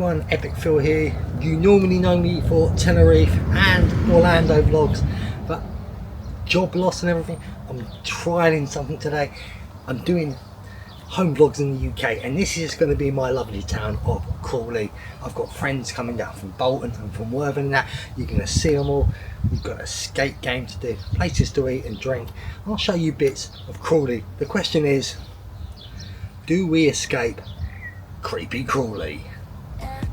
everyone, Epic Phill here. You normally know me for Tenerife and Orlando vlogs, but job loss and everything, I'm trialing something today. I'm doing home vlogs in the UK, and this is going to be my lovely town of Crawley. I've got friends coming down from Bolton and from Worthing and that. You're going to see them all. We've got a skate game to do, places to eat and drink. I'll show you bits of Crawley. The question is, do we escape creepy Crawley?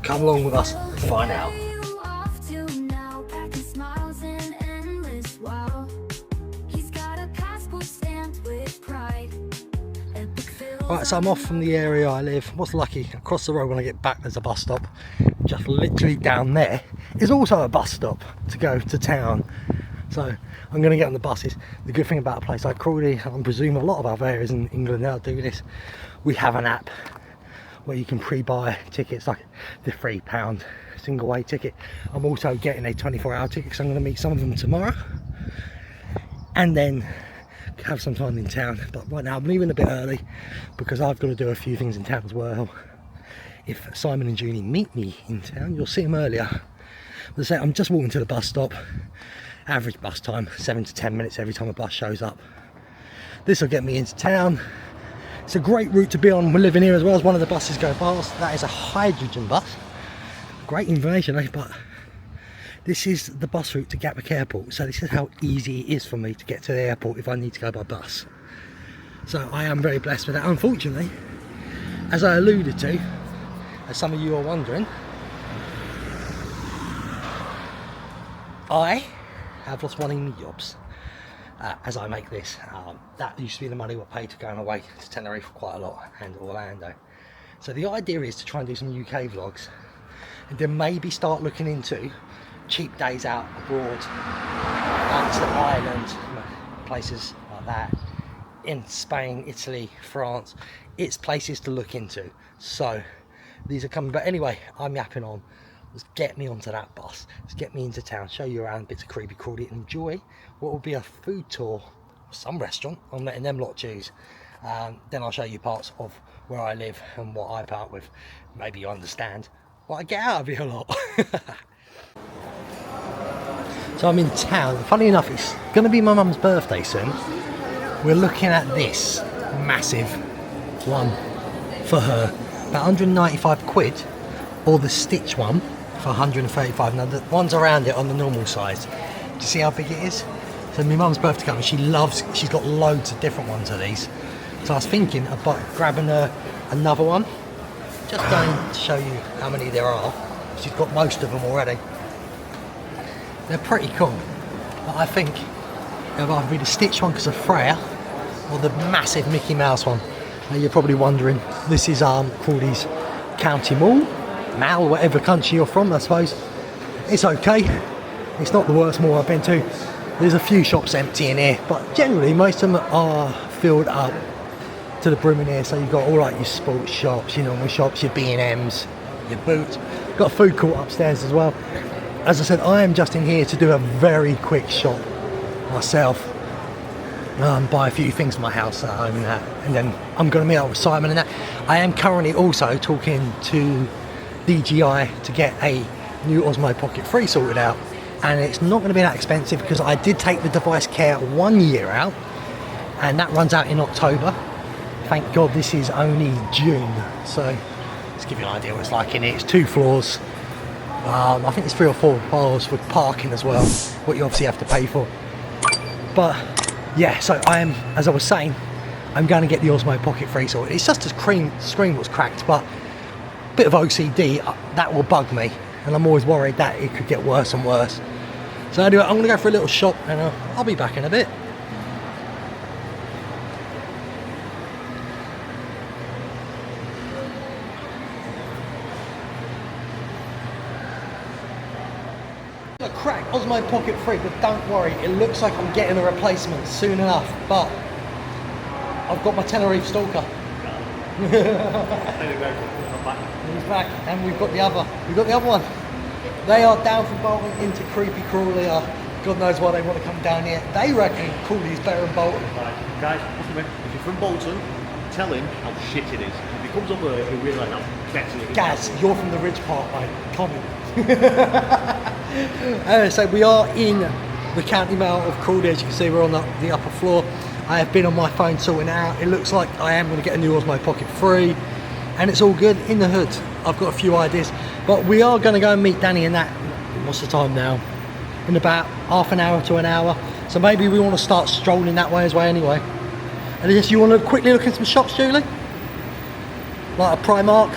Come along with us and find out. Right, so I'm off from the area I live. What's lucky, across the road when I get back there's a bus stop. Just literally down there is also a bus stop to go to town. So I'm going to get on the buses. The good thing about a place like Crawley, I presume a lot of other areas in England now do this, we have an app where you can pre-buy tickets, like the £3 single way ticket. I'm also getting a 24-hour ticket because I'm going to meet some of them tomorrow and then have some time in town. But right now I'm leaving a bit early because I've got to do a few things in town as well. If Simon and Julie meet me in town, you'll see them earlier. As I say, I'm just walking to the bus stop. Average bus time 7 to 10 minutes every time a bus shows up. This will get me into town. It's a great route to be on. We're living here as well as one of the buses go past. That is a hydrogen bus. Great information, eh? But this is the bus route to Gatwick Airport. So this is how easy it is for me to get to the airport if I need to go by bus. So I am very blessed with that. Unfortunately, as I alluded to, as some of you are wondering, I have lost one of my jobs. As I make this, that used to be the money we paid to going away to Tenerife quite a lot and Orlando. So the idea is to try and do some UK vlogs and then maybe start looking into cheap days out abroad, out to Ireland, places like that, in Spain, Italy, France. It's places to look into. So these are coming, but anyway, I'm yapping on. Let's get me onto that bus. Let's get me into town, show you around bits of creepy Crawley and enjoy what will be a food tour of some restaurant. I'm letting them lot choose. Then I'll show you parts of where I live and what I part with. Maybe you understand what I get out of here a lot. So I'm in town. Funny enough, it's going to be my mum's birthday soon. We're looking at this massive one for her. About 195 quid. Or the Stitch one for 135. Now the ones around it on the normal size. Do you see how big it is? So my mum's birthday coming, she's got loads of different ones of these. So I was thinking about grabbing her another one. Just going to show you how many there are. She's got most of them already. They're pretty cool. But I think it'll either be the Stitch one because of Freya or the massive Mickey Mouse one. Now you're probably wondering, this is Crawley's County Mall, whatever country you're from, I suppose. It's okay. It's not the worst mall I've been to. There's a few shops empty in here, but generally most of them are filled up to the brim in here. So you've got all like your sports shops, your normal shops, your B&Ms, your Boots. Got a food court upstairs as well. As I said, I am just in here to do a very quick shop myself. Buy a few things for my house at home and that, and then I'm going to meet up with Simon and that. I am currently also talking to DJI to get a new Osmo Pocket 3 sorted out, and it's not going to be that expensive because I did take the device care 1 year out and that runs out in October. Thank God this is only June. So let's give you an idea what it's like in here. It's 2 floors. I think it's 3 or 4 floors with parking as well, what you obviously have to pay for. But yeah, so I am, as I was saying, I'm going to get the Osmo Pocket 3 sorted. It's just a screen was cracked, but a bit of OCD, that will bug me. And I'm always worried that it could get worse and worse. So anyway, I'm going to go for a little shop and I'll be back in a bit. A cracked Osmo Pocket 3, but don't worry, it looks like I'm getting a replacement soon enough, but I've got my Tenerife Stalker. He's back, and we've got the other one. They are down from Bolton into creepy Crawley. God knows why they want to come down here. They reckon Crawley is better than Bolton. Right, guys, if you're from Bolton, tell him how shit it is. If you comes up there, he'll realise how better it is. Gaz, you're from the Ridge Park, mate. Comment. So we are in the county mail of Crawley. As you can see, we're on the upper floor. I have been on my phone sorting it out. It looks like I am going to get a new Osmo Pocket 3, and it's all good. In the hood, I've got a few ideas, but we are going to go and meet Danny and that. What's the time now? In about half an hour to an hour. So maybe we want to start strolling that way as well anyway. And just, you want to quickly look in some shops, Julie? Like a Primark?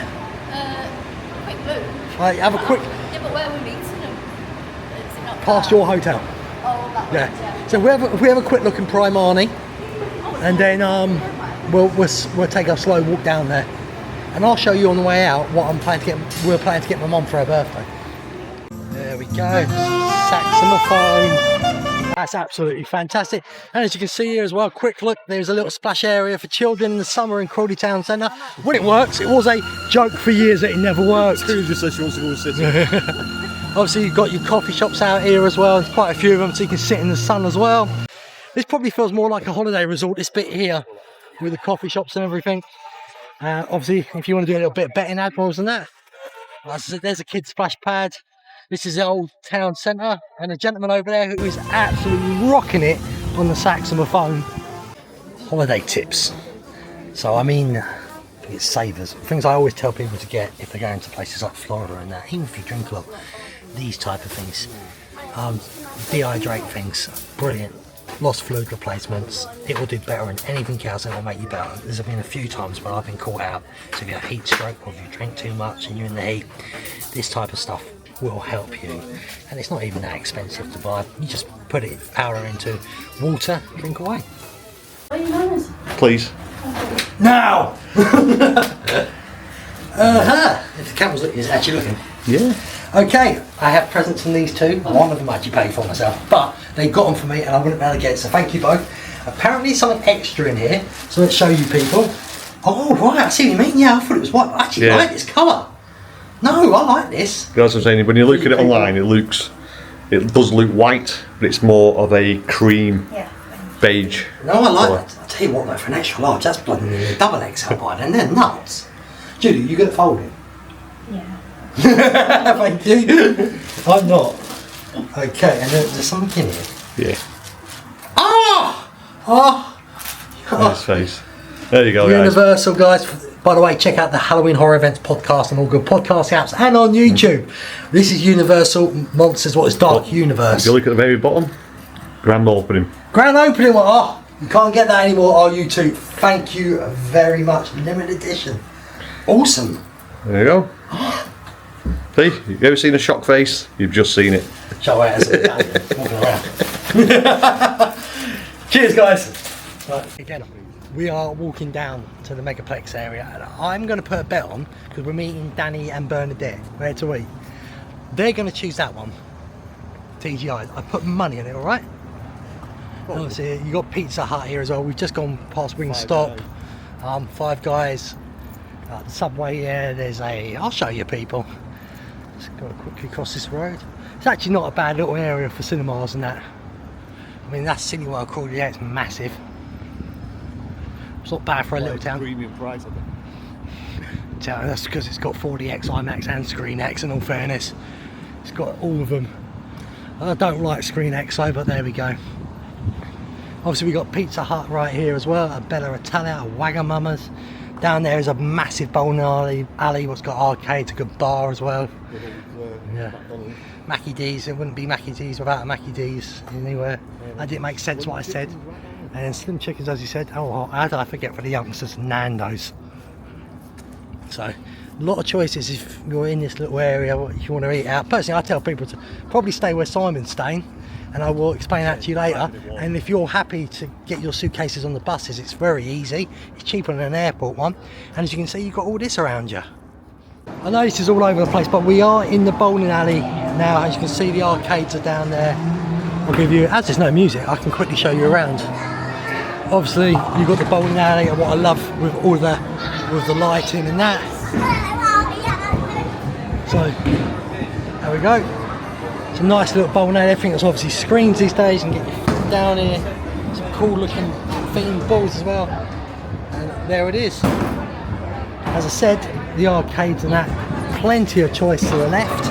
Quick look. Right, have a quick... Yeah, but where are we meeting them? Is it not Past far? your hotel. Oh, that way, Yeah. yeah. So we have a quick look in Primarni, and then we'll take a slow walk down there, and I'll show you on the way out what we're planning to get my mum for her birthday. There we go. Saxophone. That's absolutely fantastic. And as you can see here as well, quick look, there's a little splash area for children in the summer in Crawley Town Centre. When it works, it was a joke for years that it never worked. Just says she wants to go and sit. Obviously you've got your coffee shops out here as well. There's quite a few of them, so you can sit in the sun as well. This probably feels more like a holiday resort, this bit here, with the coffee shops and everything. Obviously, if you want to do a little bit of betting, Admirals and that. As I said, there's a kid's splash pad. This is the old town centre, and a gentleman over there who is absolutely rocking it on the saxophone. Holiday tips. So I mean, it's savers. Things I always tell people to get if they're going to places like Florida and that, even if you drink a lot, these type of things. Dehydrate things, brilliant. Lost fluid replacements, it will do better than anything else, and it will make you better. There's been a few times where I've been caught out. So if you have heat stroke, or if you drink too much and you're in the heat, this type of stuff will help you. And it's not even that expensive to buy. You just put it, powder into water, drink away. Please. Now! If the camera's looking, it's actually looking. Yeah. Okay, I have presents from these two. One of them I actually paid for myself, but they got them for me and I wouldn't be able to get it, so thank you both. Apparently something extra in here, so let's show you people. Oh right, I see what you mean. Yeah, I thought it was white. I actually like this colour. No, I like this. That's what I'm saying. When you look at it online, it does look white, but it's more of a cream beige. No, I like that. I'll tell you what though, for an extra large, that's bloody nearly a double XL by then. They're nuts. Judy, you good at folding? Yeah. Thank you. I'm not. Okay, and there's something in here. Yeah. Nice face. There you go, Universal, guys. By the way, check out the Halloween Horror Events podcast on all good podcast apps and on YouTube. This is Universal Monsters, What is Dark Universe. If you look at the very bottom, grand opening. Grand opening, oh, you can't get that anymore on YouTube. Thank you very much. Limited edition. Awesome. There you go. See, you've ever seen a shock face? You've just seen it. Show it as it's walking around. Cheers, guys. Right, again, we are walking down to the Megaplex area, and I'm going to put a bet on because we're meeting Danny and Bernadette. Where to eat? They're going to choose that one. TGI. I put money on it. All right. Obviously, you got Pizza Hut here as well. We've just gone past Wingstop. Five Guys. The Subway. Yeah, there's a. I'll show you people. Just got to quickly cross this road. It's actually not a bad little area for cinemas and that. I mean, that's Cineworld Crawley. Yeah, it's massive. It's not bad for a little town. Premium price, I think. That's because it's got 4DX, IMAX and ScreenX, in all fairness. It's got all of them. I don't like ScreenX though, but there we go. Obviously we got Pizza Hut right here as well, a Bella Italia, a Wagamama's. Down there is a massive bowling alley what's got arcades, a good bar as well. Yeah. Mackie D's, it wouldn't be Mackie D's without a Mackie D's anywhere. That didn't make sense what I said. And then Slim Chickens, as you said. Oh, how did I forget for the youngsters? Nando's. So, a lot of choices if you're in this little area, what you want to eat out. Personally, I tell people to probably stay where Simon's staying, and I will explain that to you later. And if you're happy to get your suitcases on the buses, it's very easy. It's cheaper than an airport one. And as you can see, you've got all this around you. I know this is all over the place, but we are in the bowling alley now. As you can see, the arcades are down there. I'll give you, as there's no music, I can quickly show you around. Obviously, you've got the bowling alley, and what I love with all with the lighting and that. So, there we go. It's a nice little bowling alley. Everything that's obviously screens these days. You can get your foot down here. Some cool looking themed balls as well. And there it is. As I said, the arcades and that, plenty of choice to the left.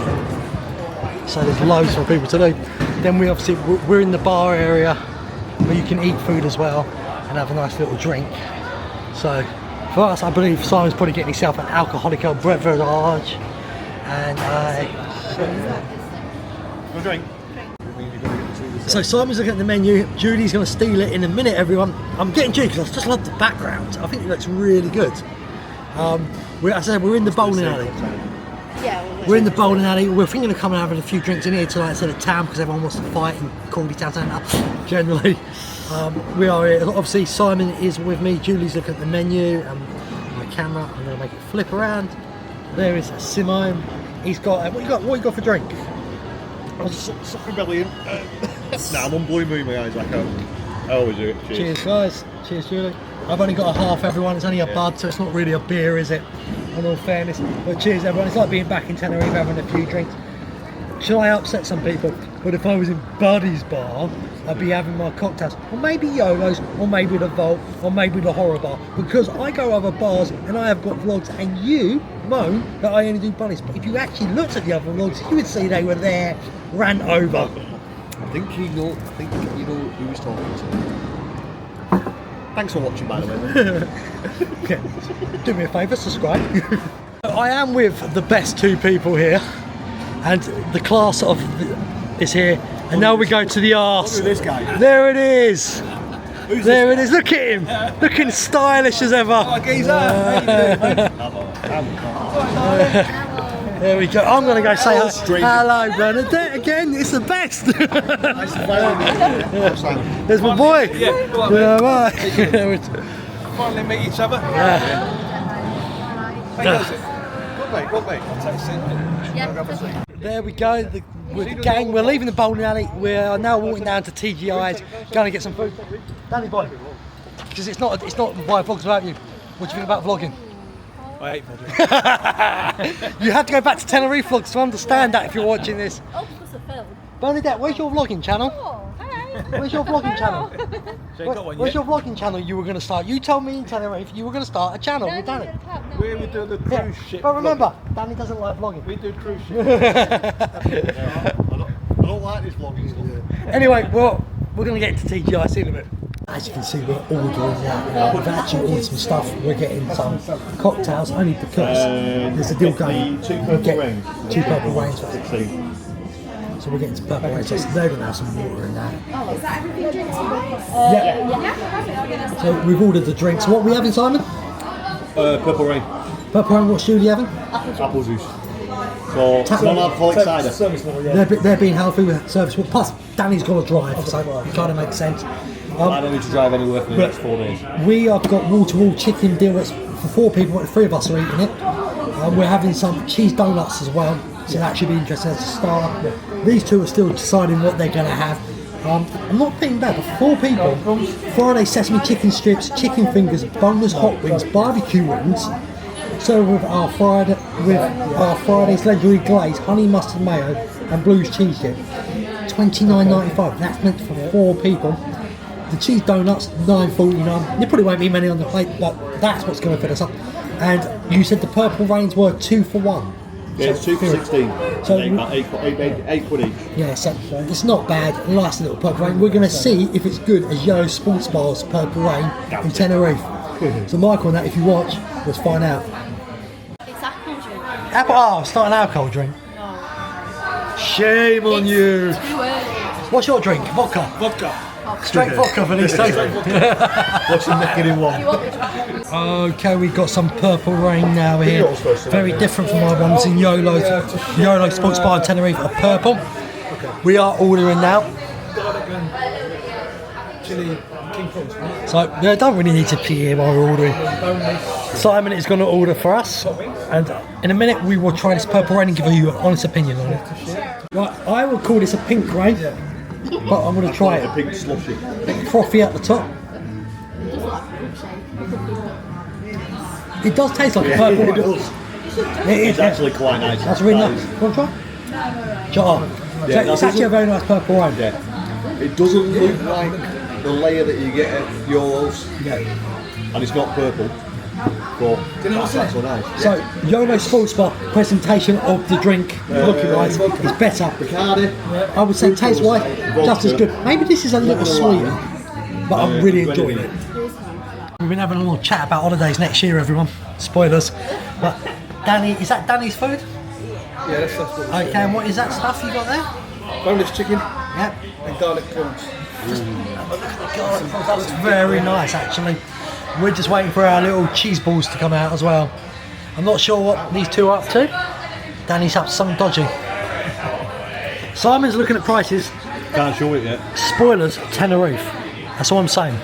So there's loads for people to do. Then we're in the bar area where you can eat food as well and have a nice little drink. So for us, I believe Simon's probably getting himself an alcoholic beverage, and Good drink. so Simon's looking at the menu. Julie's going to steal it in a minute, everyone. I'm getting Julie because I just love the background. I think it looks really good. As I said, we're in the bowling alley. Yeah. We're in the bowling alley. We're thinking of coming and having a few drinks in here tonight instead of town because everyone wants to fight in Crawley town centre. Generally, we are here. Obviously, Simon is with me. Julie's looking at the menu and my camera. I'm going to make it flip around. There is Simone. He's got what you got for drink? Suffering belly in. Nah, I'm on blue moon my eyes like I always do it. Cheers, guys. Cheers, Julie. I've only got a half, everyone. It's only a bud, so it's not really a beer, is it? In all fairness. But cheers, everyone. It's like being back in Tenerife having a few drinks. Shall I upset some people? But if I was in Buddy's bar, I'd be having my cocktails. Or maybe Yolo's, or maybe the Vault, or maybe the Horror Bar. Because I go other bars and I have got vlogs, and you moan that I only do Buddy's. But if you actually looked at the other vlogs, you would see they were there, ran over. I think you know who he's talking to. Thanks for watching, by the way. Yeah. Do me a favour, subscribe. I am with the best two people here, and the class is here. And now we go to the arse. Look at this guy. There it is. Who's There it is. Look at him, looking stylish as ever. Oh, geezer. There we go. I'm going to go say Hello, hi. stranger. Hello, Bernadette again. It's the best. There's my boy. Yeah, go on, Yeah, right. finally meet each other. Yeah. Good mate, good mate. I'll take a seat. Yeah. There we go. With the gang, we're leaving the bowling alley. We are now walking down to TGI's, going to get some food. Danny boy, because it's not why vlogs about you. What do you think about vlogging? I hate vlogging. You have to go back to Tenerife vlogs to understand that if you're watching this. Oh, because of Phill. Bernadette, where's your vlogging channel? Oh, hi. Where's your vlogging channel? She ain't got one Where's yet. your vlogging channel you were going to start? You told me in Tenerife you were going to start a channel with Danny. We would do the cruise ship. But remember, Danny doesn't like vlogging. We do cruise ship. I don't like this vlogging stuff. Anyway, well, we're going to get into TGI, see you in a bit. As you can see, we're ordering now. We've actually ordered some stuff. We're getting some cocktails only because there's a deal going. Two We purple get rains. 2 purple rains. 16. So we're getting some purple rains. So they're going to have some water in that. Oh, is that everything drinks? Yeah. So we've ordered the drinks. What are we having, Simon? Purple rain. Purple rain. What's Julie having? Apple juice. So non-alcoholic cider. They're being healthy with service. Plus, Danny's got to drive, so it kind of makes sense. I don't need to drive anywhere for the next 4 days. We have got wall-to-wall chicken deal that's for 4 people, but 3 of us are eating it. We're having some cheese donuts as well, so that should be interesting as a starter. These 2 are still deciding what they're going to have. I'm not being bad, but 4 people, Friday sesame chicken strips, chicken fingers, boneless hot wings, barbecue wings, served with our Friday's legendary glaze, honey mustard mayo and blues cheese dip. $29.95, that's meant for 4 people. The cheese donuts, $9.49. There probably won't be many on the plate, but that's what's going to fit us up. And you said the purple rains were 2 for 1. Yeah, it's 2 for 16. So eight quid each. yeah, so it's not bad. Nice little purple rain. We're going to see if it's good as Yo Sports Bar's purple rain in Tenerife. So Michael, and that if you watch, let's find out. It's apple drink. It's not an alcohol drink. Shame on you. Too early. What's your drink? Vodka. Vodka. Straight vodka for these days. What's the neck in one? You want me to have it? Okay, we've got some purple rain now here. Very different from our ones in Yolo Sports Bar in Tenerife are purple. We are ordering now. Chili King Prawns. So I don't really need to pee here while we're ordering. Simon is going to order for us, and in a minute we will try this purple rain and give you an honest opinion on it. Right, I would call this a pink rain, but I'm going to try A it. pink slushy. Frothy at the top. It does taste like a purple It rain. does. It is. It's actually quite nice. That's really nice. Want to try? Shut up. So it's actually a very nice purple wine. Yeah. It doesn't look like the layer that you get at Yolos. Yeah. And it's not purple. But that's so nice. So, Yolo Sports Bar presentation of the drink, looking wise, is better. I would say taste wise, just as good. Maybe this is a little sweeter, but I'm really enjoying it. We've been having a little chat about holidays next year, everyone. Spoilers. But Danny, is that Danny's food? Yeah, that's what Okay, and what is that stuff you got there? boneless chicken Yep. and garlic prawns. God, that looks very nice actually. We're just waiting for our little cheese balls to come out as well. I'm not sure what these two are up to. Danny's up to something dodgy. Simon's looking at prices. Can't show it yet. Spoilers, Tenerife. That's all I'm saying.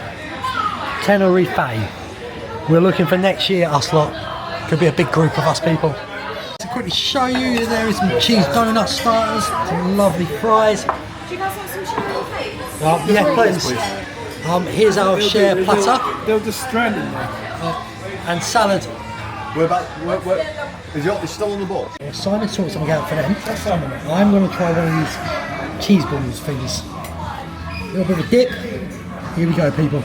Tenerife. We're looking for next year, us lot. Could be a big group of us people. To quickly show you, there is some cheese donut starters, some lovely fries. Do you guys want some chili? Yeah, please. Here's our share platter They'll just strand in there. and salad. Where is it still on the boat? Simon sorted something out for them. I'm going to try one of these cheese balls things. A little bit of a dip. Here we go, people.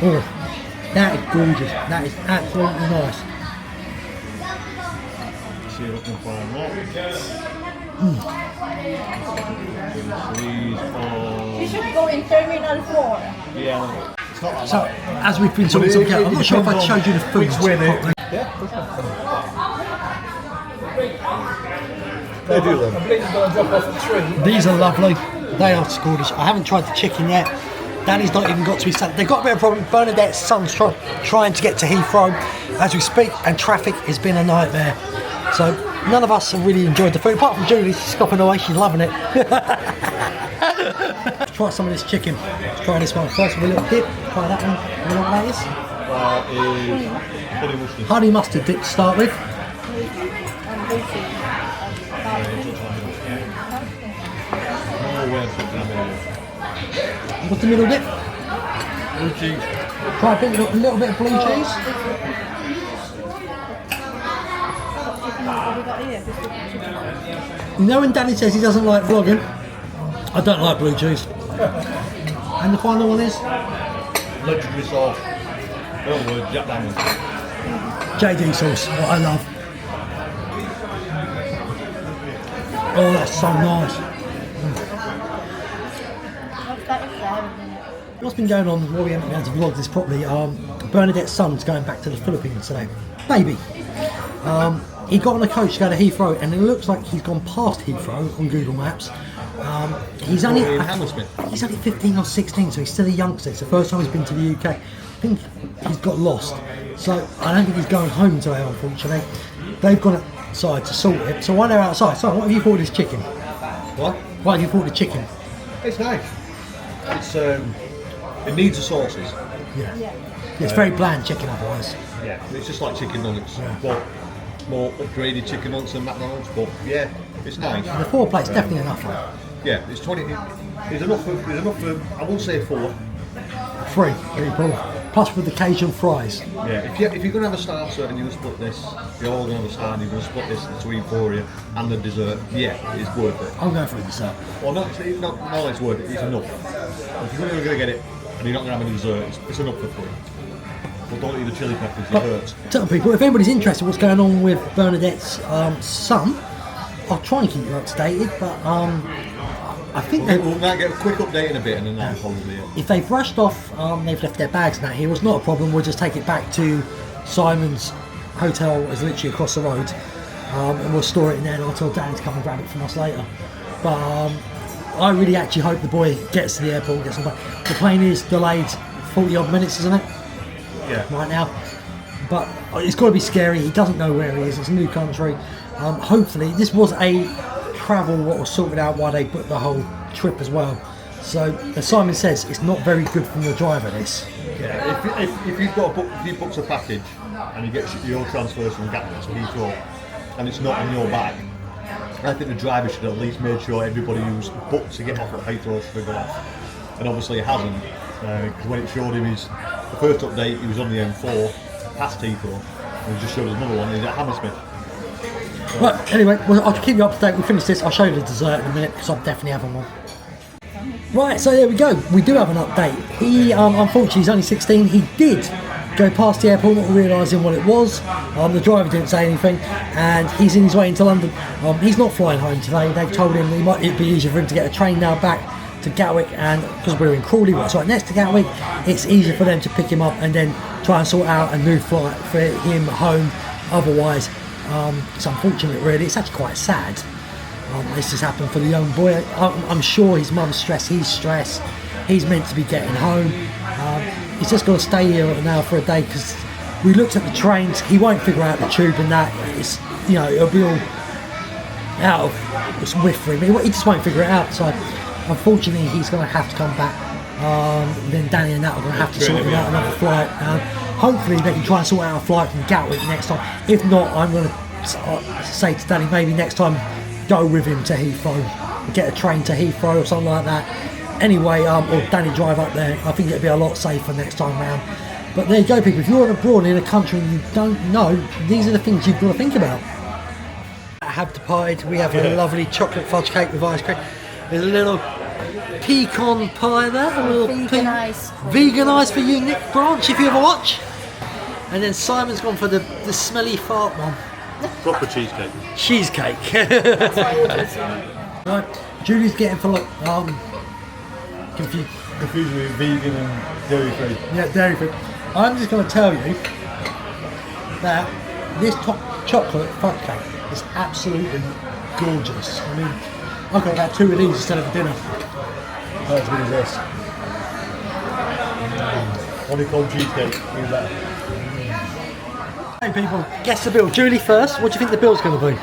Oh, that is gorgeous. That is absolutely nice. See if I can find that. You should go in Terminal 4. Yeah. It's not that So, as we've been sorting something out, I'm not sure if I showed you the food. They do them. I believe it's going to drop off a tree. These are lovely. They are gorgeous. I haven't tried the chicken yet. Danny's not even got to his son. They've got a bit of a problem. Bernadette's son's trying to get to Heathrow as we speak, and traffic has been a nightmare. So none of us have really enjoyed the food, apart from Julie. She's scoffing away. She's loving it. Let's try some of this chicken. Let's try this one first with a little dip. Try that one. You know what that is? Honey mustard. Honey mustard dip to start with. What's the middle dip? Blue cheese. Try a little bit of blue cheese. You know when Danny says he doesn't like vlogging? I don't like blue cheese. And the final one is? Legendary sauce. Jack Daniels. JD sauce, what I love. Oh, that's so nice. What's been going on while we haven't been able to vlog this properly? Bernadette's son's going back to the Philippines today. Baby. He got on a coach to go to Heathrow, and it looks like he's gone past Heathrow on Google Maps. He's only 15 or 16, so he's still a youngster. It's the first time he's been to the UK. I think he's got lost, so I don't think he's going home today, unfortunately. They've gone outside to sort it. So while they're outside, so what have you thought of this chicken? What? What have you thought of the chicken? It's nice. It's it needs the sauces. Yeah. It's very bland chicken otherwise. Yeah. It's just like chicken nuggets, Yeah. but more upgraded chicken nuggets than McDonald's. But yeah, it's nice. The 4 plate's definitely enough. Yeah, it's 20. There's enough for. I won't say 4. 3 people, plus with the Cajun fries. Yeah, if you're going to have a starter and you're going to split this, you're all going to have a starter and you're going to split this between 4 of you and the dessert, yeah, it's worth it. I'm going for a dessert. Well, not it's worth it, it's enough. If you're going to get it and you're not going to have any dessert, it's enough for 3. But don't eat the chili peppers, it hurts. Tell people, if anybody's interested in what's going on with Bernadette's son, I'll try and keep you up to date, but I think We'll now get a quick update in a bit and then that'll probably be it. if they've rushed off, they've left their bags and that here, it's not a problem. We'll just take it back to Simon's hotel, is literally across the road, and we'll store it in there, and I'll tell Dan to come and grab it from us later. But I really actually hope the boy gets to the airport, gets on the plane. The plane is delayed 40 odd minutes, isn't it? Yeah. Right now, but it's got to be scary. He doesn't know where he is. It's a new country. Hopefully, this was a travel what was sorted out while they booked the whole trip as well. So, as Simon says, it's not very good from the driver. This. Yeah, if you've got if you book a package and you get your transfers from Gatwick to Heathrow and it's not in your bag, I think the driver should at least make sure everybody who's booked to get off at Heathrow should go off. And obviously it hasn't, because when it showed him the first update, he was on the M4 past Heathrow, and it just showed us another one. He's at Hammersmith. Right. Anyway, I'll keep you up to date. We'll finish this. I'll show you the dessert in a minute because I'm definitely having one. Right, so there we go. We do have an update. He, unfortunately, he's only 16. He did go past the airport, not realising what it was. The driver didn't say anything, and he's in his way into London. He's not flying home today. They've told him it'd be easier for him to get a train now back to Gatwick, and because we're in Crawley, what's right next to Gatwick, it's easier for them to pick him up and then try and sort out a new flight for him home. Otherwise, it's unfortunate, really. It's actually quite sad. This has happened for the young boy. I'm sure his mum's stressed, he's stressed. He's meant to be getting home. He's just got to stay here now for a day because we looked at the trains. He won't figure out the tube and that. It's, it'll be all out of it's whiff for him. He just won't figure it out. So unfortunately, he's going to have to come back. Then Danny and Nat are going to have to sort out another flight. Hopefully, they can try and sort out a flight from Gatwick next time. If not, I'm going to say to Danny, maybe next time, go with him to Heathrow, get a train to Heathrow or something like that. Anyway, or Danny drive up there. I think it'll be a lot safer next time round. But there you go, people. If you're abroad in a country and you don't know, these are the things you've got to think about. Have departed. We have a lovely chocolate fudge cake with ice cream. There's a little pecan pie there. A little Vegan ice cream. Vegan ice for you, Nick Branch, if you ever watch. And then Simon's gone for the smelly fart one. Proper cheesecake. Cheesecake. Right, Julie's getting for confused. Confusing with vegan and dairy free. Yeah, dairy free. I'm just going to tell you that this chocolate fudge cake is absolutely gorgeous. I mean, I've got about 2 of these instead of dinner. Not as good as this. Honeycomb cheesecake. Use that. Hey people, guess the bill. Julie first. What do you think the bill's going to be?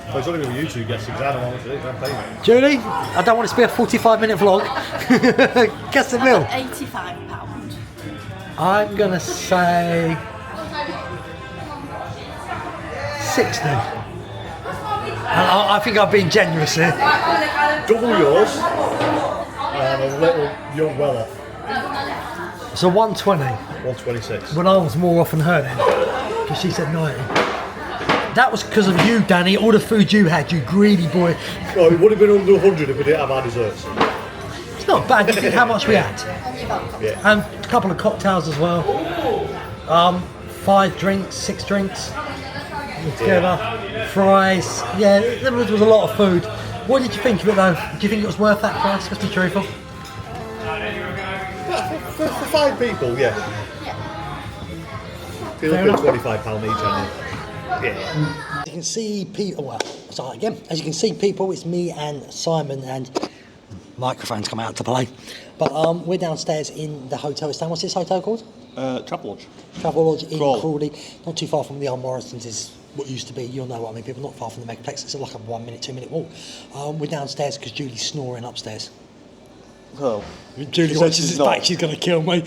Well, it's only going to be you two guessing because I don't want to do it. I'm paying. Julie, I don't want it to be a 45-minute vlog. Guess the bill. £85. I'm going to say 60. I think I've been generous here. Double yours and a little young well off. So 120. 126. When I was more off than her then, because she said 90. That was because of you, Danny. All the food you had, you greedy boy. Oh, it would have been under 100 if we didn't have our desserts. It's not bad. You think how much we had? Yeah. And a couple of cocktails as well. 5 drinks, 6 drinks altogether. Fries. Yeah, there was a lot of food. What did you think of it though? Do you think it was worth that price? Let's be truthful. For 5 people, yeah. It'll Fair be enough. £25 each, aren't you? Yeah. As you can see, people. Well, sorry again. As you can see, people, it's me and Simon, and microphones come out to play. But we're downstairs in the hotel. What's this hotel called? Travel Lodge. Travel Lodge in Crawley. Crawley. Not too far from the old Morrison's is what used to be. You'll know what I mean. People not far from the Megaplex. It's like a 1 minute, 2 minute walk. We're downstairs because Julie's snoring upstairs. Well, Julie watches this back, she's going to kill me.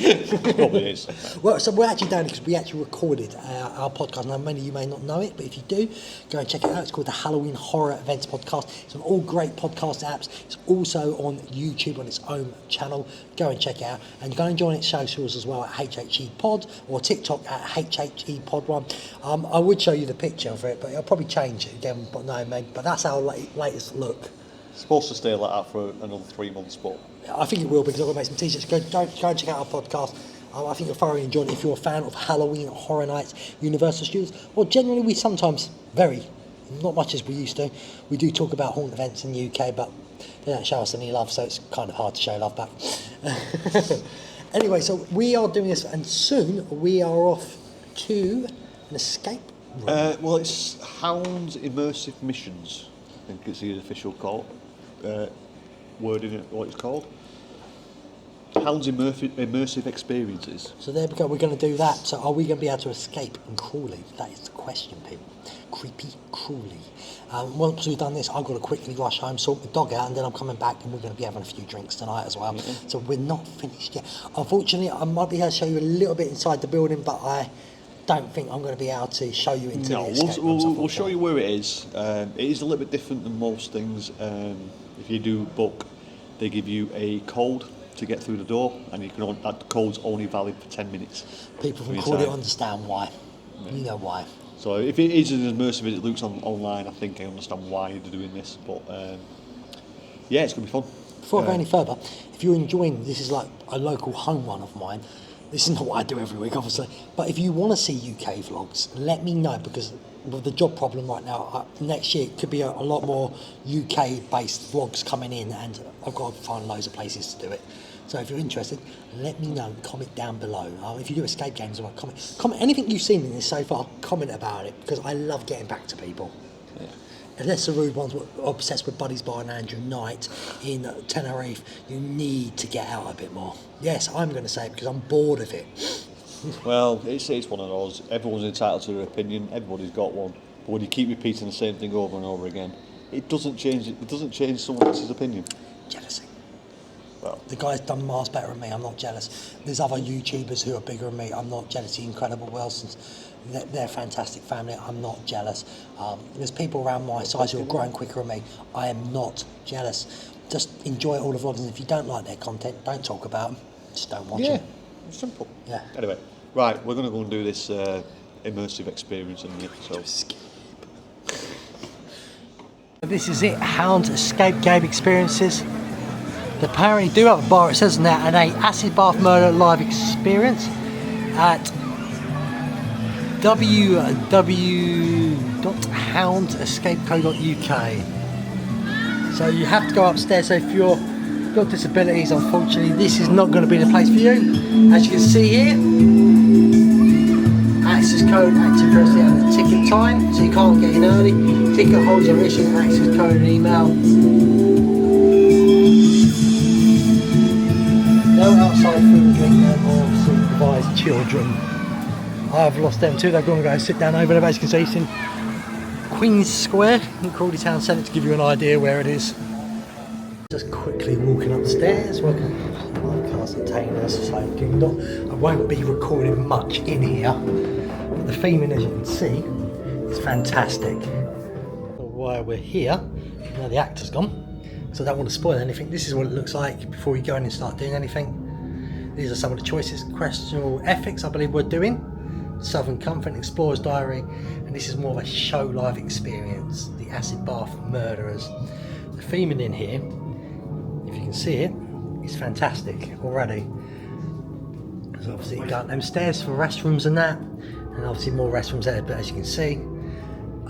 probably is. Well, so we're actually down because we actually recorded our podcast. Now, many of you may not know it, but if you do, go and check it out. It's called the Halloween Horror Events Podcast. It's on all great podcast apps. It's also on YouTube on its own channel. Go and check it out. And go and join its socials as well at HHE Pod or TikTok at HHE Pod 1. I would show you the picture of it, but it'll probably change it again. But no, mate. But that's our latest look. It's supposed to stay like that for another 3 months, but I think it will because I've got to make some t-shirts. Go and check out our podcast. I think you'll thoroughly enjoy it if you're a fan of Halloween Horror Nights, Universal Studios. Well, generally we sometimes, not much as we used to. We do talk about haunt events in the UK, but they don't show us any love, so it's kind of hard to show love back. Anyway, so we are doing this, and soon we are off to an escape room. well, it's Hounds Immersive Missions. I think it's the official word in it, what it's called. Hounds Immersive Experiences. So there we go, we're going to do that. So are we going to be able to escape in Crawley? That is the question, people. Creepy Crawley. Once we've done this, I've got to quickly rush home, sort my dog out, and then I'm coming back and we're going to be having a few drinks tonight as well. Mm-hmm. So we're not finished yet. Unfortunately, I might be able to show you a little bit inside the building, but I don't think I'm going to be able to show you into the escape rooms, we'll show you where it is. It is a little bit different than most things. If you do book, they give you a code to get through the door, and that code's only valid for 10 minutes. People from Crawley understand why. Yeah. You know why. So if it is as immersive as it looks online, I think I understand why they're doing this. But yeah, it's going to be fun. Before I go any further, if you're enjoying this, is like a local home run of mine. This is not what I do every week, obviously. But if you want to see UK vlogs, let me know, because with the job problem right now, next year it could be a lot more UK-based vlogs coming in, and I've got to find loads of places to do it. So if you're interested, let me know. Comment down below. If you do escape games, or comment anything you've seen in this so far. Comment about it, because I love getting back to people. Yeah. Unless the rude ones were obsessed with Buddy's Bar and Andrew Knight in Tenerife, you need to get out a bit more. Yes, I'm going to say it because I'm bored of it. Well, it's one of those. Everyone's entitled to their opinion. Everybody's got one. But when you keep repeating the same thing over and over again, it doesn't change. It doesn't change someone else's opinion. Jealousy. Well, The guy's done miles better than me. I'm not jealous. There's other YouTubers who are bigger than me. I'm not jealous. The Incredible Wilsons, they're a fantastic family. I'm not jealous. There's people around my size who are growing quicker than me. I am not jealous. Just enjoy all the vlogs, and if you don't like their content, don't talk about them. Just don't watch yeah, them. it's simple. Yeah. Anyway, right, we're going to go and do this immersive experience in the episode. This is it, Hounds escape game experiences. They apparently do have a bar, it says on there, and a acid bath murder live experience at www.houndsescape.co.uk. So you have to go upstairs. So if you've got disabilities, unfortunately this is not going to be the place for you. As you can see here, access code active currently at the ticket time, so you can't get in early. Ticket holders are issued access code and email. No outside food and drink or supervised children. I've lost them too. They're going to go sit down over there. As you can see, it's in Queen's Square in Crawley Town Centre, to give you an idea where it is. Just quickly walking upstairs. Welcome to Podcast Containers. So I won't be recording much in here. But the theming, as you can see, is fantastic. While we're here, now the actor's gone, so I don't want to spoil anything. This is what it looks like before you go in and start doing anything. These are some of the choices. Questionable ethics, I believe we're doing. Southern Comfort, Explorer's Diary, and this is more of a show live experience. The acid bath murderers. The theming in here, if you can see it, is fantastic already. So obviously you go up them stairs for restrooms and that, and obviously more restrooms there. But as you can see,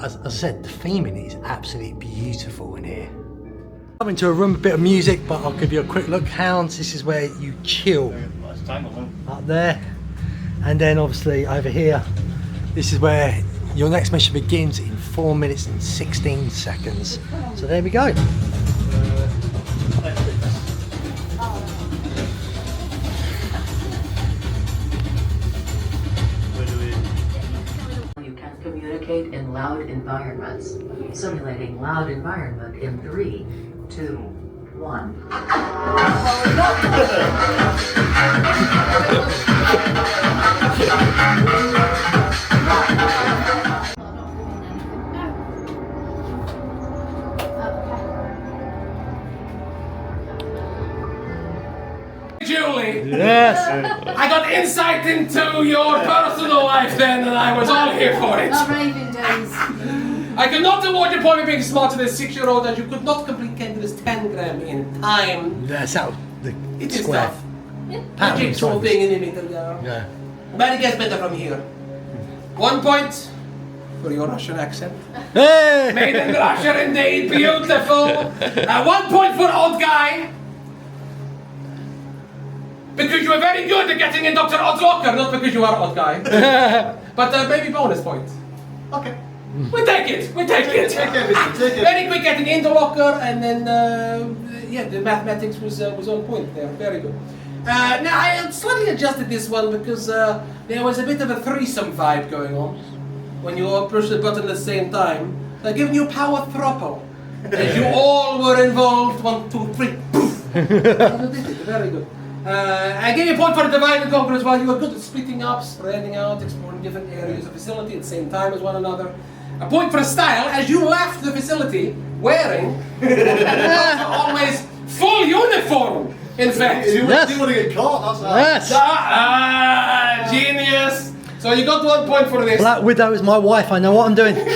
as I said, the theming is absolutely beautiful in here. I'm into a room, a bit of music, but I'll give you a quick look. Hounds, this is where you chill. Up there. And then obviously over here, this is where your next mission begins in 4 minutes and 16 seconds. So there we go. You can communicate in loud environments. Simulating loud environment in 3, 2, 1. Julie, Yes. I got insight into your personal life then, and I was all here for it. The raving days. I cannot award you point for being smarter than a 6-year-old, as you could not complete Canada's 10 gram in time. That's out the It is square. tough. Pattern Jigsaw drivers. being in the middle there. Yeah. But it gets better from here. 1 point for your Russian accent. Hey! Made in Russia indeed, beautiful. 1 point for old guy. Because you were very good at getting in Dr. Odd's locker, not because you are odd guy. But maybe bonus point. Okay. We take it. Take it. Very quick getting in the locker, and then yeah, the mathematics was on point there. Very good. Now I slightly adjusted this one because there was a bit of a threesome vibe going on when you all push the button at the same time. They're giving you power throttle. As you all were involved. 1, 2, 3. Poof. Very good. I gave you a point for the divide and conquer as well. You were good at splitting up, spreading out, exploring different areas of the facility at the same time as one another. A point for style as you left the facility wearing always full uniform. In fact, You want to get caught, that's right. Yes. Genius. So you got 1 point for this. Black Widow is my wife. I know what I'm doing. And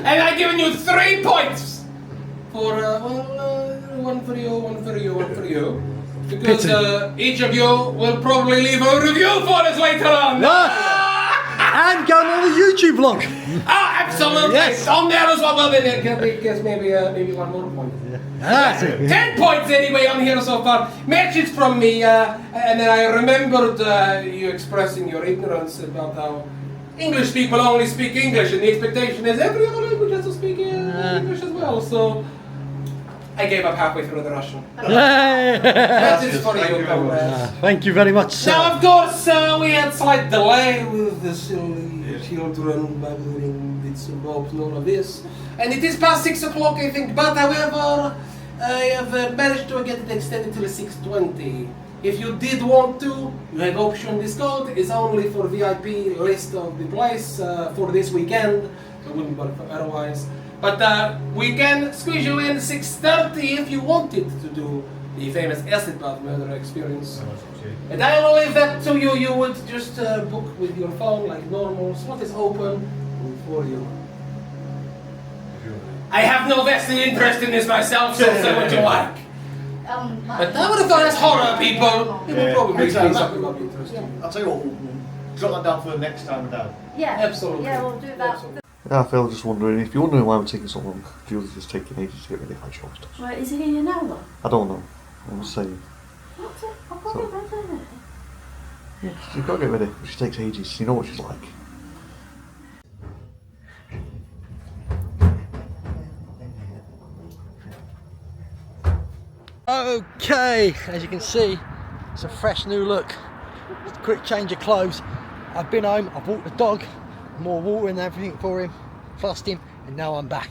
I've given you 3 points for one for you, one for you, one for you. Because each of you will probably leave a review for us later on. And go on the YouTube vlog. Oh, absolutely. Yes. On there as well. Well, then I guess maybe 1 more point. That's it. 10 points anyway on here so far. Message from me, and then I remembered you expressing your ignorance about how English people only speak English, and the expectation is every other language has to speak English as well. So I gave up halfway through the Russian. That is for you, comrades. Thank you very much, sir. Now, of course, we had slight delay with the children babbling bits and bobs and all of this. And it is past 6 o'clock, I think, but however, I have managed to get it extended till 6:20. If you did want to, you have option. This code is only for VIP list of the place for this weekend, so it wouldn't work otherwise. But we can squeeze you in 6:30 if you wanted to do the famous acid bath murder experience. And I will leave that to you. You would just book with your phone like normal. Slot is open for you. I have no vested interest in this myself, so say what you like. But I would have thought as horror people, it would probably be something of interest. I'll tell you what, we'll jot that down for the next time we're down. Yeah, Absolutely. Yeah, we'll do that. Absolutely. Yeah, Phil, just wondering, if you're wondering why we're taking so long, Julie's just taking ages to get ready for show stuff. Right, is he here now, though? I don't know. I'm just saying. What's it? I've got it right there. Yeah, she's got to get ready. She takes ages. You know what she's like. Okay, as you can see, it's a fresh new look. Just a quick change of clothes. I've been home, I've walked the dog, more water and everything for him, fussed him, and now I'm back.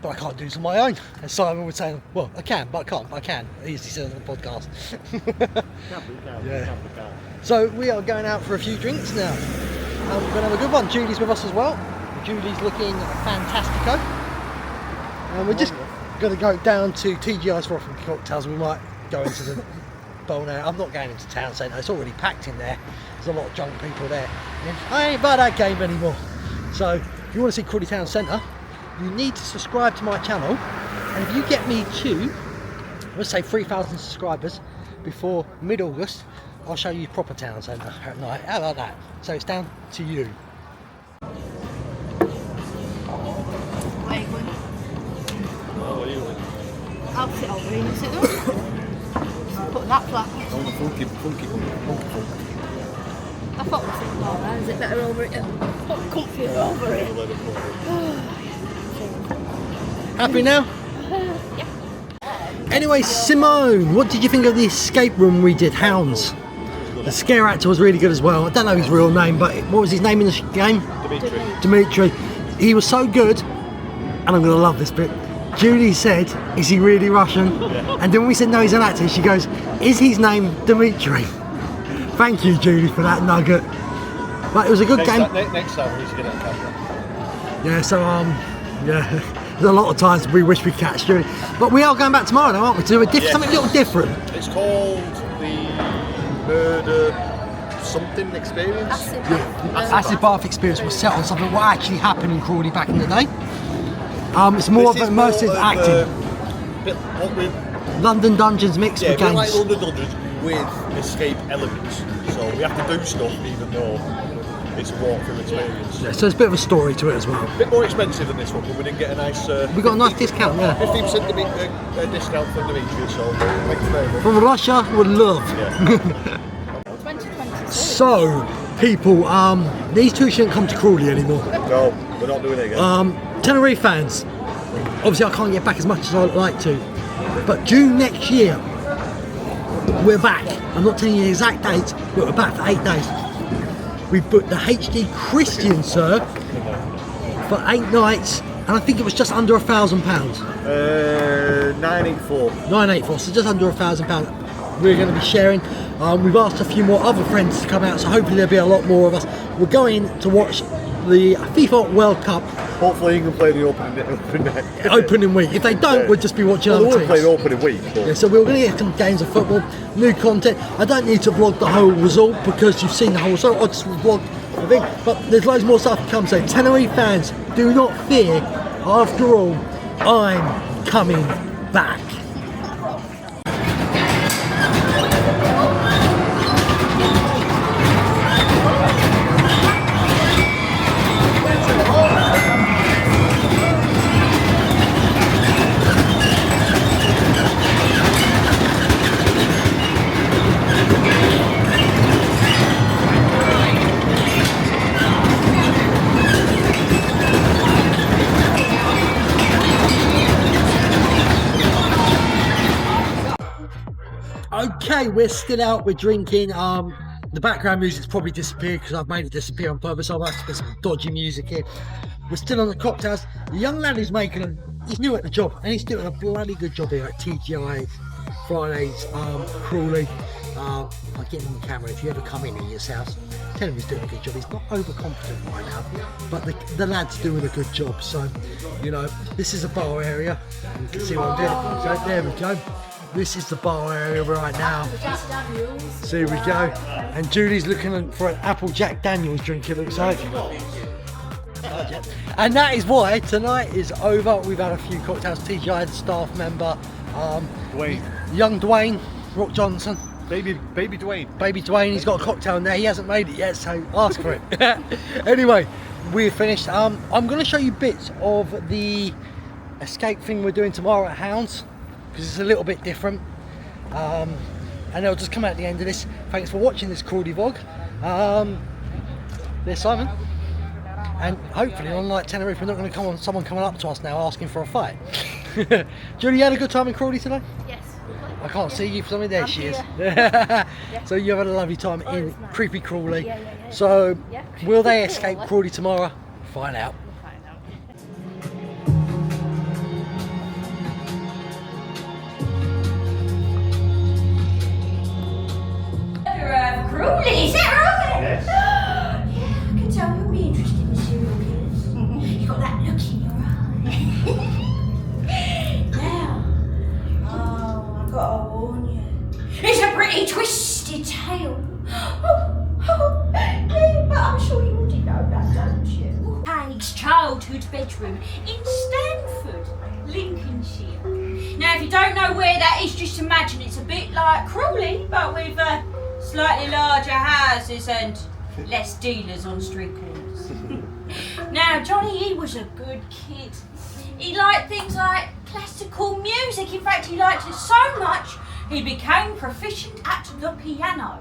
But I can't do this on my own. As Simon would say, well, I can, but I can't, but I can. He usually says on the podcast. Yeah. So we are going out for a few drinks now. We're going to have a good one. Julie's with us as well. Julie's looking fantastico. And we're just going to go down to TGI's for offering cocktails. We might go into the bowl now. I'm not going into town centre. It's already packed in there. There's a lot of drunk people there. And I ain't by that game anymore. So if you want to see Crawley Town Centre, you need to subscribe to my channel. And if you get me to, let's say 3,000 subscribers before mid-August, I'll show you proper town centre at night. How about that? So it's down to you. Where are you going? I'll sit over here. You sit there. Put that flat. Funky. I thought we were sitting over there. Is it better over it? Put comfier over it. Happy now? Yeah. Anyway, Simone, what did you think of the escape room we did, Hounds? The scare actor was really good as well. I don't know his real name, but what was his name in the game? Dimitri. He was so good, and I'm going to love this bit. Julie said, is he really Russian? Yeah. And then when we said no, he's an actor, she goes, is his name Dimitri? Thank you, Julie, for that nugget. But it was a good game. Next time we need to get that camera. Yeah, so yeah, there's a lot of times we wish we catch Julie. But we are going back tomorrow now, aren't we? To do something a little different. It's called the Murder Something Experience. Acid bath experience was set on something what actually happened in Crawley back in the day. It's more of immersive acting. London Dungeons mixed with games. Like London Dungeons with escape elements. So we have to do stuff even though it's a walkthrough experience. Yeah, so there's a bit of a story to it as well. A bit more expensive than this one, but we didn't get a nice... we got a nice discount, yeah. 15% discount from Dimitri, so thank you very much. From Russia, would love. Yeah. 2026. So, people, these two shouldn't come to Crawley anymore. No, we're not doing it again. Tenerife fans, obviously I can't get back as much as I'd like to, but June next year, we're back. I'm not telling you the exact dates, but we're back for 8 days. We booked the HD Christian Sir for 8 nights, and I think it was just under £1,000. 984. 984, so just under £1,000. We're going to be sharing. We've asked a few more other friends to come out, so hopefully there'll be a lot more of us. We're going to watch the FIFA World Cup Hopefully England play the opening week. If they don't, we'll just be watching well, other they won't play the teams. opening week. But Yeah, so we're going to get some games of football, new content. I don't need to vlog the whole result because you've seen the whole result. I'll just vlog the thing. But there's loads more stuff to come. So Tenerife fans, do not fear. After all, I'm coming back. Okay, we're still out, we're drinking. The background music's probably disappeared because I've made it disappear on purpose. I've had to put some dodgy music in. We're still on the cocktails. The young lad who's making them, he's new at the job and he's doing a bloody good job here at TGI, Fridays, Crawley. I'll get him on camera if you ever come in his house. Tell him he's doing a good job. He's not overconfident right now, but the lad's doing a good job. So, you know, this is a bar area. You can see what I'm doing. So there we go. This is the bar area right now. So here we go. And Julie's looking for an Apple Jack Daniels drink, it looks like. And that is why tonight is over. We've had a few cocktails. TGI, the staff member, Dwayne, young Dwayne, Rock Johnson. baby Dwayne. Baby Dwayne, he's got a cocktail in there. He hasn't made it yet, so ask for it. Anyway, we're finished. I'm going to show you bits of the escape thing we're doing tomorrow at Hounds, because it's a little bit different. And it'll just come out at the end of this. Thanks for watching this Crawley vlog. There's Simon. And hopefully, unlike Tenerife, we're not going to come on someone coming up to us now asking for a fight. Julie, you had a good time in Crawley today? Yes. I can't see you for something. There I'm she here. is. So you had a lovely time Oh, it in was nice. creepy Crawley. Yeah. So Yeah. will they escape Crawley tomorrow? Find out. We'll find out. Crawley, is that right? Yes. Yeah, I can tell you'll be interested in serial killers. You've got that look in your eye. Now, I've got to warn you. It's a pretty twisted tale. Yeah, but I'm sure you already know that, don't you? Haig's childhood bedroom in Stanford, Lincolnshire. Now, if you don't know where that is, just imagine it's a bit like Crawley, but with slightly larger houses and less dealers on street corners. Now, Johnny, he was a good kid. He liked things like classical music. In fact, he liked it so much, he became proficient at the piano.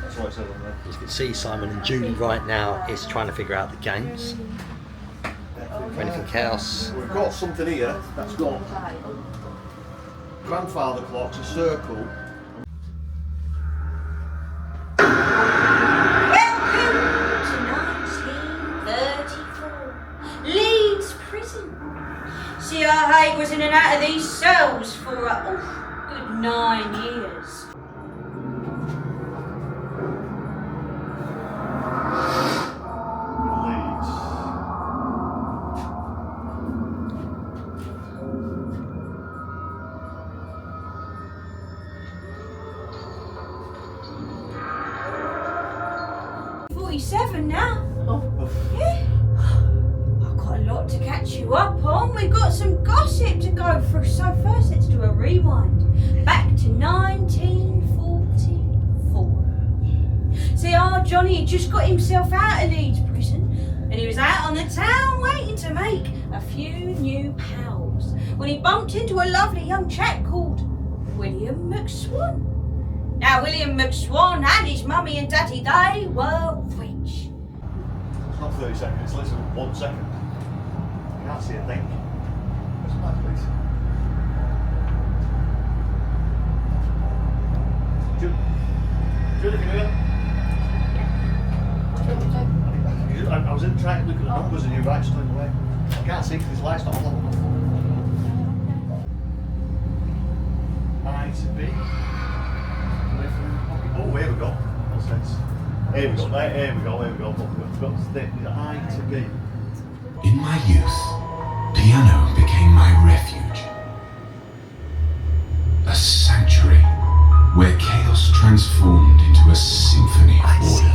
That's what it says on there. As you can see, Simon and Julie right now is trying to figure out the games. For anything else. We've got something here that's got grandfather clocks, a circle. Welcome to 1934, Leeds prison. C.R. Haig was in and out of these cells for a good 9 years. Leeds. Now. Yeah. I've got a lot to catch you up on. We've got some gossip to go through. So first, let's do a rewind. Back to 1944. See, our Johnny had just got himself out of Leeds prison, and he was out on the town waiting to make a few new pals when he bumped into a lovely young chap called William McSwan. Now, William McSwan and his mummy and daddy, they were rich. It's not 30 seconds, it's less than 1 second. You can't see a thing. Where's the back, please? Julie, can you hear? I was in trying to look at the numbers and you're right still in the way. I can't see because this light's not on. I to B. Oh, here we go. nonsense. Here we go, right, here we go. Look, we've got to stick the I to B. In my youth, piano became my refuge. A sanctuary where chaos transformed into a symphony of order.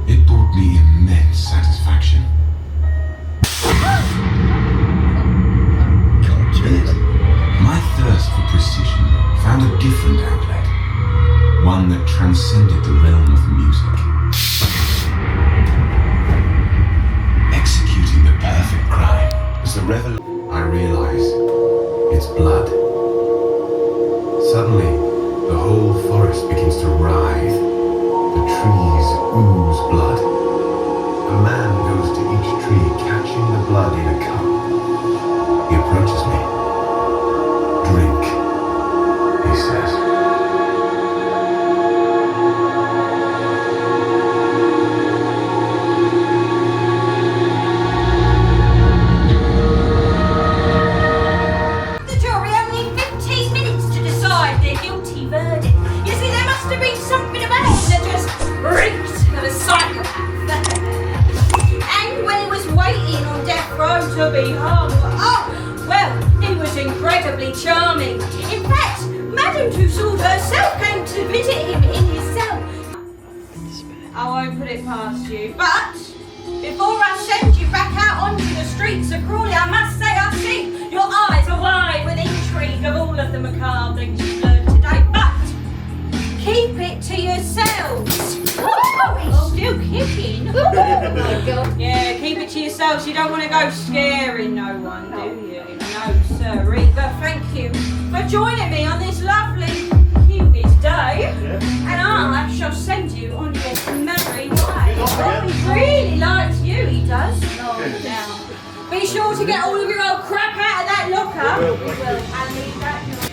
It brought me immense satisfaction. My thirst for precision found a different outlet, one that transcended the realm of music. Executing the perfect crime was the revolution. I realize it's blood. Suddenly, the whole forest begins to writhe. The trees ooze blood. A man goes to each tree, catching the blood in a cup. He approaches me. Drink, he says. The jury only 15 minutes to decide their guilty verdict. You see, there must have been something about him that just reeked of a psychopath. And when he was waiting on death row to be hung, oh, well, he was incredibly charming. In fact, Madame Tussaud herself came to visit him in his cell. I won't put it past you, but before I send you back out onto the streets of Crawley, I must say I see your eyes are wide with intrigue of all of the macabre things you've learned today. But keep it to yourselves. Oh, he's still kicking. Oh my god. Yeah, keep it to yourselves. You don't want to go scaring no one, do you? No, sirree. But thank you for joining me on this lovely, humid day. And I shall send you on your merry way. Oh, he really likes you, he does. Now, be sure to get all of your old crap out of that locker. And leave that